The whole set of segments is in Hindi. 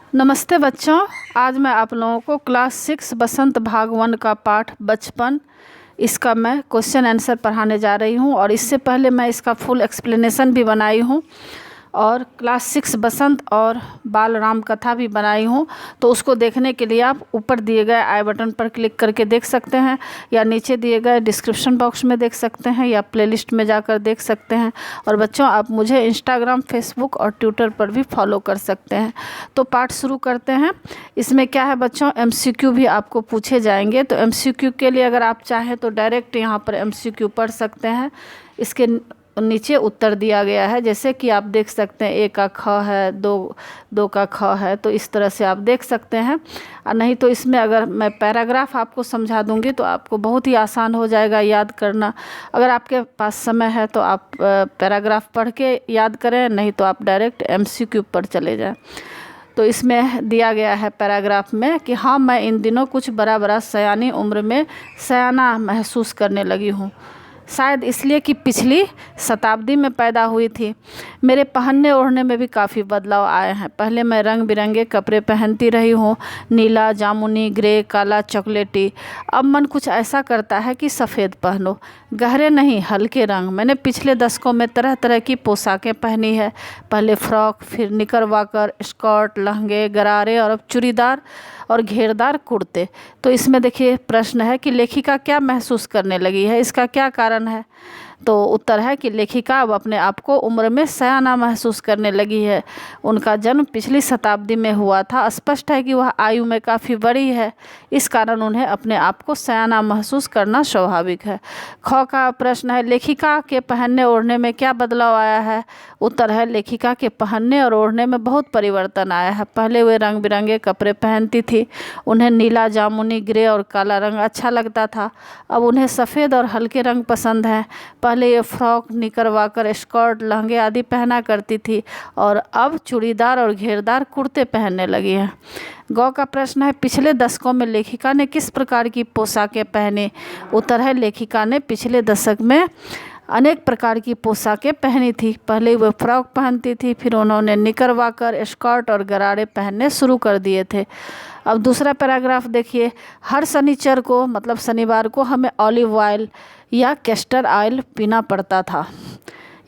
नमस्ते बच्चों। आज मैं आप लोगों को क्लास 6 बसंत भाग 1 का पाठ बचपन इसका मैं क्वेश्चन आंसर पढ़ाने जा रही हूं और इससे पहले मैं इसका फुल एक्सप्लेनेशन भी बनाई हूं और क्लास 6 बसंत और बाल राम कथा भी बनाई हूँ। तो उसको देखने के लिए आप ऊपर दिए गए आई बटन पर क्लिक करके देख सकते हैं या नीचे दिए गए डिस्क्रिप्शन बॉक्स में देख सकते हैं या प्लेलिस्ट में जाकर देख सकते हैं। और बच्चों, आप मुझे इंस्टाग्राम, फेसबुक और ट्विटर पर भी फॉलो कर सकते हैं। तो पाठ शुरू करते हैं। इसमें क्या है बच्चों, MCQ भी आपको पूछे जाएंगे। तो MCQ के लिए अगर आप चाहें तो डायरेक्ट यहाँ पर MCQ पढ़ सकते हैं। इसके नीचे उत्तर दिया गया है, जैसे कि आप देख सकते हैं 1 का ख है, 2 का ख है। तो इस तरह से आप देख सकते हैं। और नहीं तो इसमें अगर मैं पैराग्राफ आपको समझा दूंगी तो आपको बहुत ही आसान हो जाएगा याद करना। अगर आपके पास समय है तो आप पैराग्राफ पढ़ के याद करें, नहीं तो आप डायरेक्ट MCQ पर चले जाएं। तो इसमें दिया गया है पैराग्राफ में कि हाँ, मैं इन दिनों कुछ बड़ा सयानी उम्र में सयाना महसूस करने लगी हूँ, शायद इसलिए कि पिछली शताब्दी में पैदा हुई थी। मेरे पहनने ओढ़ने में भी काफ़ी बदलाव आए हैं। पहले मैं रंग बिरंगे कपड़े पहनती रही हूँ, नीला, जामुनी, ग्रे, काला, चॉकलेटी। अब मन कुछ ऐसा करता है कि सफ़ेद पहनो, गहरे नहीं, हल्के रंग। मैंने पिछले दशकों में तरह तरह की पोशाकें पहनी है। पहले फ्रॉक, फिर निकरवाकर, स्कर्ट, लहंगे, गरारे और अब चूड़ीदार और घेरदार कुर्ते। तो इसमें देखिए प्रश्न है कि लेखिका क्या महसूस करने लगी है, इसका क्या कारण है। तो उत्तर है कि लेखिका अब अपने आप को उम्र में सयाना महसूस करने लगी है। उनका जन्म पिछली शताब्दी में हुआ था। स्पष्ट है कि वह आयु में काफ़ी बड़ी है, इस कारण उन्हें अपने आप को सयाना महसूस करना स्वाभाविक है। ख का प्रश्न है, लेखिका के पहनने ओढ़ने में क्या बदलाव आया है। उत्तर है, लेखिका के पहनने और ओढ़ने में बहुत परिवर्तन आया है। पहले वे रंग बिरंगे कपड़े पहनती थी। उन्हें नीला, जामुनी, ग्रे और काला रंग अच्छा लगता था। अब उन्हें सफ़ेद और हल्के रंग पसंद हैं। पहले ये फ्रॉक, निकरवाकर, स्कर्ट, लहंगे आदि पहना करती थी और अब चूड़ीदार और घेरदार कुर्ते पहनने लगी हैं। गौ का प्रश्न है, पिछले दशकों में लेखिका ने किस प्रकार की पोशाकें पहनी। उत्तर है, लेखिका ने पिछले दशक में अनेक प्रकार की पोशाकें पहनी थी। पहले वह फ्रॉक पहनती थी, फिर उन्होंने निकरवाकर, स्कर्ट और गरारे पहनने शुरू कर दिए थे। अब दूसरा पैराग्राफ देखिए, हर शनिचर को मतलब शनिवार को हमें ऑलिव ऑयल या कैस्टर ऑयल पीना पड़ता था।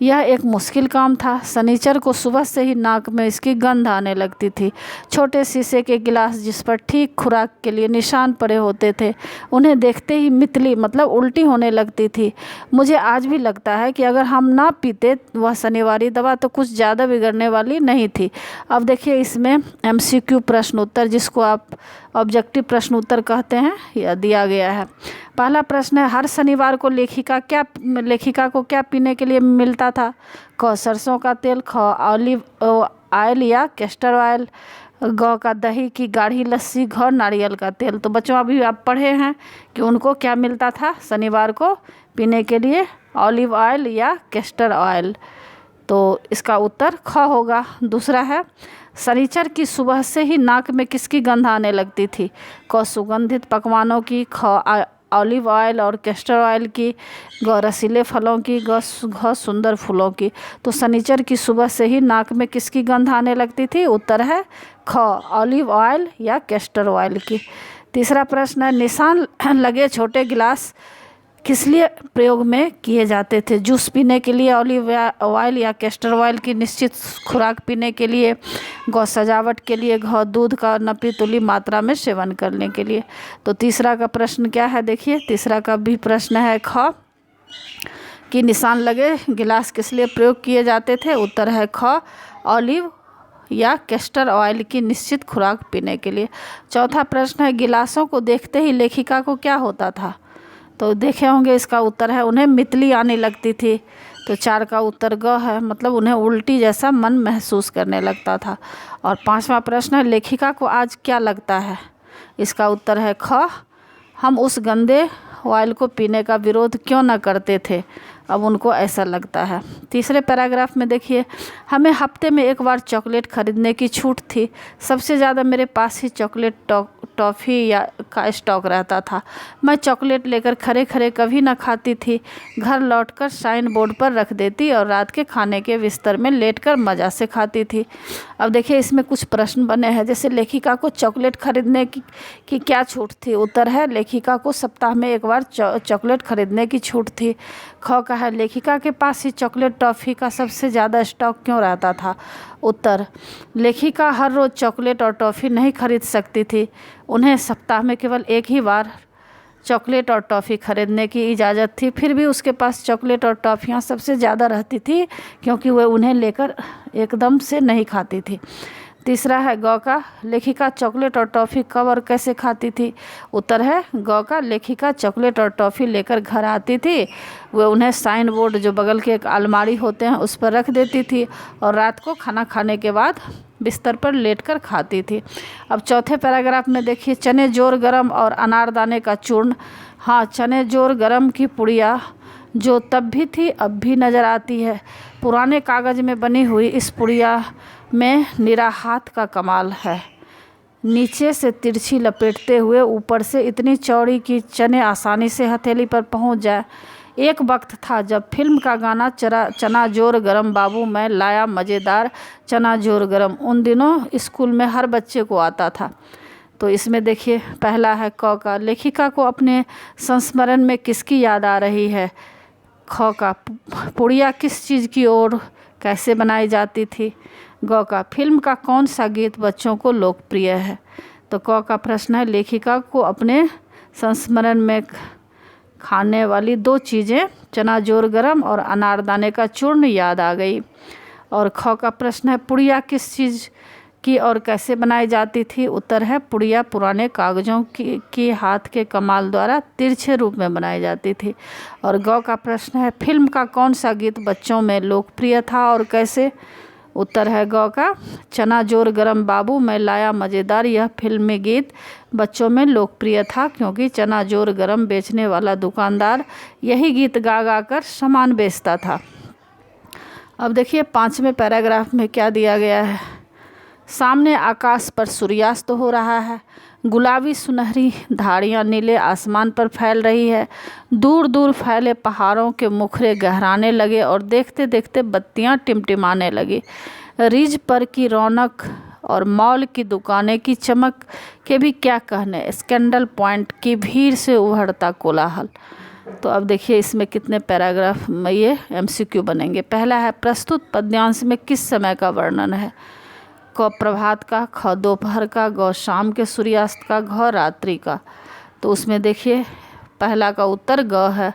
यह एक मुश्किल काम था। शनिचर को सुबह से ही नाक में इसकी गंध आने लगती थी। छोटे शीशे के गिलास जिस पर ठीक खुराक के लिए निशान पड़े होते थे, उन्हें देखते ही मितली मतलब उल्टी होने लगती थी। मुझे आज भी लगता है कि अगर हम ना पीते वह शनिवारी दवा तो कुछ ज़्यादा बिगड़ने वाली नहीं थी। अब देखिए इसमें MCQ प्रश्न उत्तर, जिसको आप ऑब्जेक्टिव प्रश्न उत्तर कहते हैं, यह दिया गया है। पहला प्रश्न है, हर शनिवार को लेखिका को क्या पीने के लिए मिलता था। क, सरसों का तेल, ख, ऑलिव ऑयल या कैस्टर ऑयल, ग का दही की गाढ़ी लस्सी, घ नारियल का तेल। तो बच्चों, अभी आप पढ़े हैं कि उनको क्या मिलता था शनिवार को पीने के लिए, ऑलिव ऑयल या कैस्टर ऑयल। तो इसका उत्तर ख होगा। दूसरा है, शनिचर की सुबह से ही नाक में किसकी गंध आने लगती थी। क, सुगंधित पकवानों की, ख, ऑलिव ऑयल और कैस्टर ऑयल की, ग, रसीले फलों की, घ, सुंदर फूलों की। तो शनिचर की सुबह से ही नाक में किसकी गंध आने लगती थी। उत्तर है ख, ऑलिव ऑयल या कैस्टर ऑयल की। तीसरा प्रश्न है, निशान लगे छोटे गिलास किस लिए प्रयोग में किए जाते थे। जूस पीने के लिए ऑलिव ऑयल या कैस्टर ऑयल की निश्चित खुराक पीने के लिए, गौ सजावट के लिए, घ दूध का नपी तुली मात्रा में सेवन करने के लिए। तो तीसरा का प्रश्न क्या है, देखिए तीसरा का भी प्रश्न है, ख कि निशान लगे गिलास किस लिए प्रयोग किए जाते थे। उत्तर है ख, ऑलिव या कैस्टर ऑयल की निश्चित खुराक पीने के लिए। चौथा प्रश्न है, गिलासों को देखते ही लेखिका को क्या होता था। तो देखे होंगे इसका उत्तर है, उन्हें मितली आने लगती थी। तो 4 का उत्तर ग है, मतलब उन्हें उल्टी जैसा मन महसूस करने लगता था। और 5वां प्रश्न है, लेखिका को आज क्या लगता है। इसका उत्तर है ख, हम उस गंदे ऑयल को पीने का विरोध क्यों न करते थे, अब उनको ऐसा लगता है। तीसरे पैराग्राफ में देखिए, हमें हफ्ते में 1 बार चॉकलेट खरीदने की छूट थी। सबसे ज़्यादा मेरे पास ही चॉकलेट टॉफ़ी या का स्टॉक रहता था। मैं चॉकलेट लेकर खड़े खड़े कभी ना खाती थी, घर लौटकर साइन बोर्ड पर रख देती और रात के खाने के बिस्तर में लेटकर मज़ा से खाती थी। अब देखिए इसमें कुछ प्रश्न बने हैं, जैसे लेखिका को चॉकलेट खरीदने की क्या छूट थी। उत्तर है लेखिका को सप्ताह में एक बार चॉकलेट खरीदने की छूट थी। ख का है लेखिका के पास ही चॉकलेट टॉफ़ी का सबसे ज़्यादा स्टॉक क्यों रहता था। उत्तर, लेखिका हर रोज़ चॉकलेट और टॉफ़ी नहीं खरीद सकती थी, उन्हें सप्ताह में केवल एक ही बार चॉकलेट और टॉफ़ी खरीदने की इजाज़त थी। फिर भी उसके पास चॉकलेट और टॉफ़ियाँ सबसे ज़्यादा रहती थी क्योंकि वह उन्हें लेकर एकदम से नहीं खाती थी। तीसरा है गौ का, लेखिका चॉकलेट और टॉफ़ी कब और कैसे खाती थी। उत्तर है गौ का, लेखिका चॉकलेट और टॉफ़ी लेकर घर आती थी, वह उन्हें साइन बोर्ड जो बगल के एक अलमारी होते हैं उस पर रख देती थी और रात को खाना खाने के बाद बिस्तर पर लेटकर खाती थी। अब चौथे पैराग्राफ में देखिए, चने जोर गरम और अनारदाने का चूर्ण। हाँ, चने जोर गरम की पुड़िया जो तब भी थी अब भी नज़र आती है। पुराने कागज़ में बनी हुई इस पुड़िया में निरा हाथ का कमाल है, नीचे से तिरछी लपेटते हुए ऊपर से इतनी चौड़ी कि चने आसानी से हथेली पर पहुंच जाए। एक वक्त था जब फिल्म का गाना चना जोर गरम बाबू मैं लाया मज़ेदार चना जोर गरम उन दिनों स्कूल में हर बच्चे को आता था। तो इसमें देखिए पहला है क का, लेखिका को अपने संस्मरण में किसकी याद आ रही है। ख का, पुड़िया किस चीज़ की ओर कैसे बनाई जाती थी। ग का, फिल्म का कौन सा गीत बच्चों को लोकप्रिय है। तो क का प्रश्न है, लेखिका को अपने संस्मरण में खाने वाली दो चीज़ें चना जोर गरम और अनारदाने का चूर्ण याद आ गई। और ख का प्रश्न है, पुड़िया किस चीज़ की और कैसे बनाई जाती थी। उत्तर है पुड़िया पुराने कागज़ों की हाथ के कमाल द्वारा तिरछे रूप में बनाई जाती थी। और ग का प्रश्न है, फिल्म का कौन सा गीत बच्चों में लोकप्रिय था और कैसे। उत्तर है ग का, चना जोर गरम बाबू मैं लाया मज़ेदार। यह फिल्मी गीत बच्चों में लोकप्रिय था क्योंकि चना जोर गरम बेचने वाला दुकानदार यही गीत गा गा कर सामान बेचता था। अब देखिए 5वें पैराग्राफ में क्या दिया गया है। सामने आकाश पर सूर्यास्त हो रहा है, गुलाबी सुनहरी धारियाँ नीले आसमान पर फैल रही है। दूर दूर फैले पहाड़ों के मुखरे गहराने लगे और देखते देखते बत्तियाँ टिमटिमाने लगी। रिज पर की रौनक और मॉल की दुकानें की चमक के भी क्या कहने, स्कैंडल पॉइंट की भीड़ से उभरता कोलाहल। तो अब देखिए इसमें कितने पैराग्राफ में ये MCQ बनेंगे। पहला है, प्रस्तुत पद्यांश में किस समय का वर्णन है। क प्रभात का, ख दोपहर का, ग शाम के सूर्यास्त का, घ रात्रि का। तो उसमें देखिए पहला का उत्तर ग है,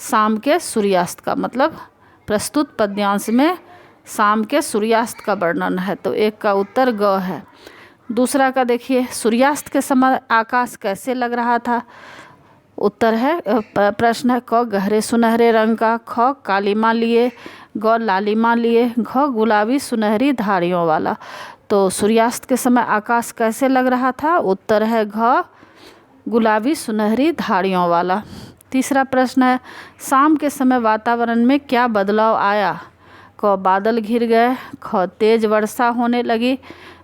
शाम के सूर्यास्त का, मतलब प्रस्तुत पद्यांश में शाम के सूर्यास्त का वर्णन है, तो एक का उत्तर ग है। दूसरा का देखिए, सूर्यास्त के समय आकाश कैसे लग रहा था। उत्तर है, प्रश्न है क गहरे सुनहरे रंग का, ख कालीमा लिए, ग लालिमा लिए, घ गुलाबी सुनहरी धारियों वाला। तो सूर्यास्त के समय आकाश कैसे लग रहा था। उत्तर है घ गुलाबी सुनहरी धारियों वाला। तीसरा प्रश्न है, शाम के समय वातावरण में क्या बदलाव आया। क बादल घिर गए, ख तेज वर्षा होने लगी,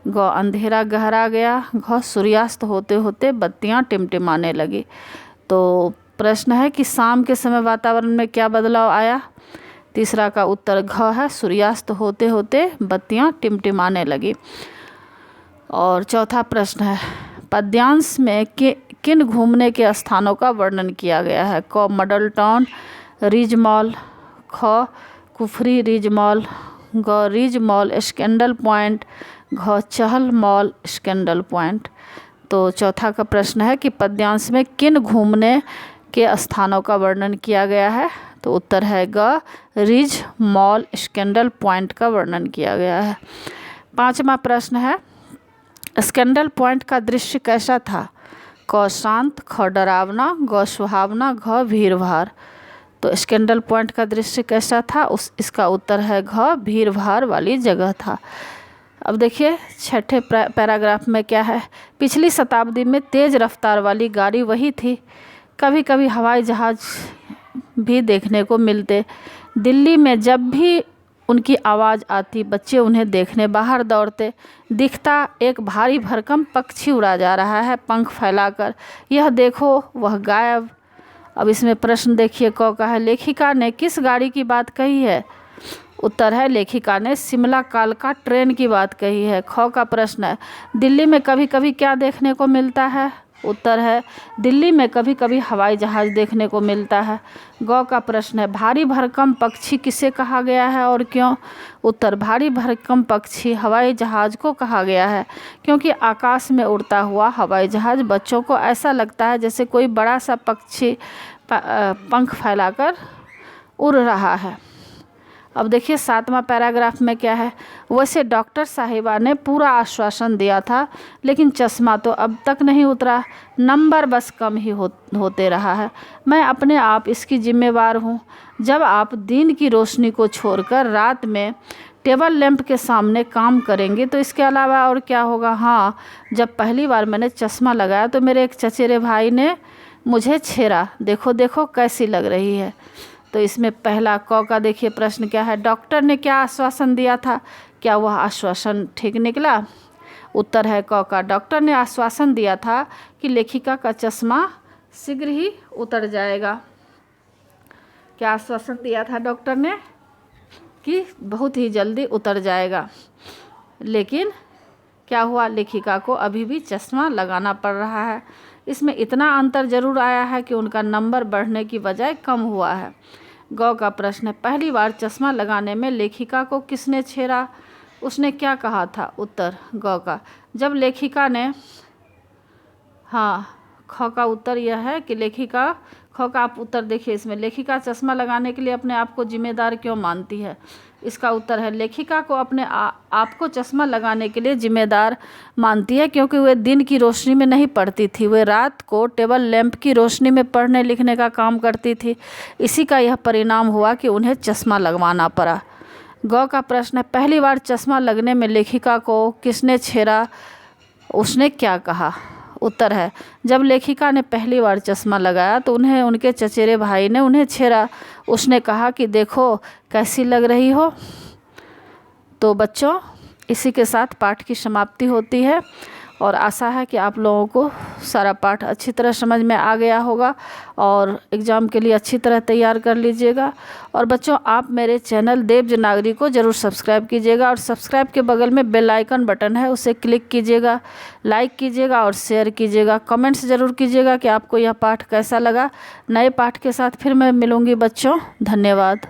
ग अंधेरा गहरा गया, घ सूर्यास्त होते होते बत्तियां टिमटिमाने लगी। तो प्रश्न है कि शाम के समय वातावरण में क्या बदलाव आया। तीसरा का उत्तर घ है, सूर्यास्त होते होते बत्तियां टिमटिमाने लगी। और चौथा प्रश्न है, पद्यांश में किन घूमने के स्थानों का वर्णन किया गया है। क मॉडल टाउन, रिज मॉल, ख कुफरी रिज मॉल, ग रिज मॉल स्कैंडल पॉइंट, घ चहल मॉल स्कैंडल पॉइंट। तो चौथा का प्रश्न है कि पद्यांश में किन घूमने के स्थानों का वर्णन किया गया है। तो उत्तर है ग रिज मॉल स्कैंडल पॉइंट का वर्णन किया गया है। 5वां प्रश्न है, स्कैंडल पॉइंट का दृश्य कैसा था। क शांत, ख डरावना, ग सुहावना, घ भीड़ भाड़। तो स्कैंडल पॉइंट का दृश्य कैसा था, इसका उत्तर है घ भीड़ भाड़ वाली जगह था। अब देखिए 6ठे पैराग्राफ में क्या है। पिछली शताब्दी में तेज़ रफ्तार वाली गाड़ी वही थी, कभी कभी हवाई जहाज़ भी देखने को मिलते। दिल्ली में जब भी उनकी आवाज़ आती, बच्चे उन्हें देखने बाहर दौड़ते। दिखता एक भारी भरकम पक्षी उड़ा जा रहा है पंख फैलाकर, यह देखो वह गायब। अब इसमें प्रश्न देखिए, क का है, लेखिका ने किस गाड़ी की बात कही है? उत्तर है, लेखिका ने शिमला कालका ट्रेन की बात कही है। ख का प्रश्न है, दिल्ली में कभी कभी क्या देखने को मिलता है? उत्तर है, दिल्ली में कभी कभी हवाई जहाज़ देखने को मिलता है। ग का प्रश्न है, भारी भरकम पक्षी किसे कहा गया है और क्यों? उत्तर, भारी भरकम पक्षी हवाई जहाज़ को कहा गया है क्योंकि आकाश में उड़ता हुआ हवाई जहाज़ बच्चों को ऐसा लगता है जैसे कोई बड़ा सा पक्षी पंख फैलाकर उड़ रहा है। अब देखिए 7वां पैराग्राफ में क्या है, वैसे डॉक्टर साहिबा ने पूरा आश्वासन दिया था लेकिन चश्मा तो अब तक नहीं उतरा, नंबर बस कम ही होते रहा है। मैं अपने आप इसकी जिम्मेवार हूँ। जब आप दिन की रोशनी को छोड़कर रात में टेबल लैंप के सामने काम करेंगे तो इसके अलावा और क्या होगा? हाँ, जब पहली बार मैंने चश्मा लगाया तो मेरे एक चचेरे भाई ने मुझे छेड़ा, देखो देखो कैसी लग रही है। तो इसमें पहला क का देखिए प्रश्न क्या है, डॉक्टर ने क्या आश्वासन दिया था? क्या वह आश्वासन ठीक निकला? उत्तर है क का, डॉक्टर ने आश्वासन दिया था कि लेखिका का चश्मा शीघ्र ही उतर जाएगा। क्या आश्वासन दिया था डॉक्टर ने? कि बहुत ही जल्दी उतर जाएगा। लेकिन क्या हुआ, लेखिका को अभी भी चश्मा लगाना पड़ रहा है। इसमें इतना अंतर जरूर आया है कि उनका नंबर बढ़ने की बजाय कम हुआ है। ग का प्रश्न है, पहली बार चश्मा लगाने में लेखिका को किसने छेड़ा? उसने क्या कहा था? उत्तर ग का, जब लेखिका ने, हाँ, ख का उत्तर यह है कि लेखिका, ख का आप उत्तर देखिए इसमें, लेखिका चश्मा लगाने के लिए अपने आप को जिम्मेदार क्यों मानती है? इसका उत्तर है, लेखिका को अपने आप को चश्मा लगाने के लिए जिम्मेदार मानती है क्योंकि वे दिन की रोशनी में नहीं पढ़ती थी, वे रात को टेबल लैंप की रोशनी में पढ़ने लिखने का काम करती थी। इसी का यह परिणाम हुआ कि उन्हें चश्मा लगवाना पड़ा। ग का प्रश्न है, पहली बार चश्मा लगने में लेखिका को किसने छेड़ा? उसने क्या कहा? उत्तर है, जब लेखिका ने पहली बार चश्मा लगाया तो उन्हें उनके चचेरे भाई ने उन्हें छेड़ा। उसने कहा कि देखो कैसी लग रही हो। तो बच्चों, इसी के साथ पाठ की समाप्ति होती है और आशा है कि आप लोगों को सारा पाठ अच्छी तरह समझ में आ गया होगा और एग्ज़ाम के लिए अच्छी तरह तैयार कर लीजिएगा। और बच्चों, आप मेरे चैनल देवज नागरी को ज़रूर सब्सक्राइब कीजिएगा और सब्सक्राइब के बगल में बेल आइकन बटन है, उसे क्लिक कीजिएगा, लाइक कीजिएगा और शेयर कीजिएगा। कमेंट्स ज़रूर कीजिएगा कि आपको यह पाठ कैसा लगा। नए पाठ के साथ फिर मैं मिलूँगी बच्चों। धन्यवाद।